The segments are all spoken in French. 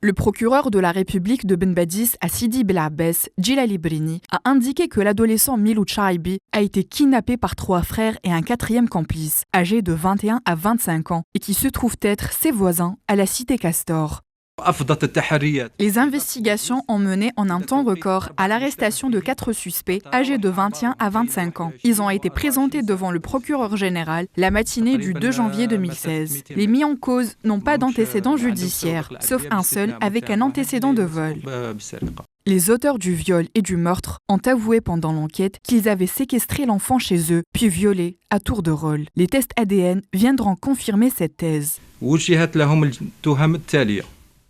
Le procureur de la République de Ben Badis à Sidi Bel Abbès, Djilali Brini, a indiqué que l'adolescent Miloud Chaibi a été kidnappé par 3 frères et un 4e complice, âgés de 21 à 25 ans, et qui se trouvent être ses voisins à la cité Castor. Les investigations ont mené en un temps record à l'arrestation de 4 suspects âgés de 21 à 25 ans. Ils ont été présentés devant le procureur général la matinée du 2 janvier 2016. Les mis en cause n'ont pas d'antécédent judiciaire, sauf un seul avec un antécédent de vol. Les auteurs du viol et du meurtre ont avoué pendant l'enquête qu'ils avaient séquestré l'enfant chez eux, puis violé à tour de rôle. Les tests ADN viendront confirmer cette thèse.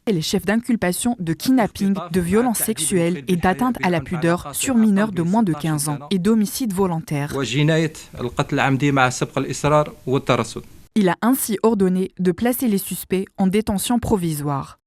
Et les chefs d'inculpation de kidnapping, de violences sexuelles et d'atteinte à la pudeur sur mineurs de moins de 15 ans et d'homicide volontaire. Il a ainsi ordonné de placer les suspects en détention provisoire.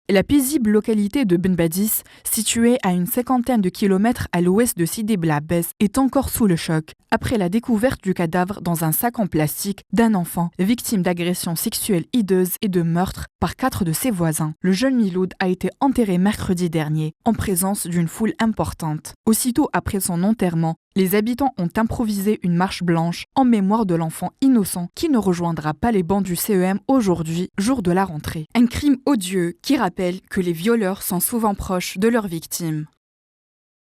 La paisible localité de Ben Badis, située à une 50aine de kilomètres à l'ouest de Sidi Bel Abbès, est encore sous le choc après la découverte du cadavre dans un sac en plastique d'un enfant victime d'agressions sexuelles hideuses et de meurtre par 4 de ses voisins. Le jeune Miloud a été enterré mercredi dernier en présence d'une foule importante. Aussitôt après son enterrement, les habitants ont improvisé une marche blanche en mémoire de l'enfant innocent qui ne rejoindra pas les bancs du CEM aujourd'hui, jour de la rentrée. Un crime odieux qui rappelle que les violeurs sont souvent proches de leurs victimes.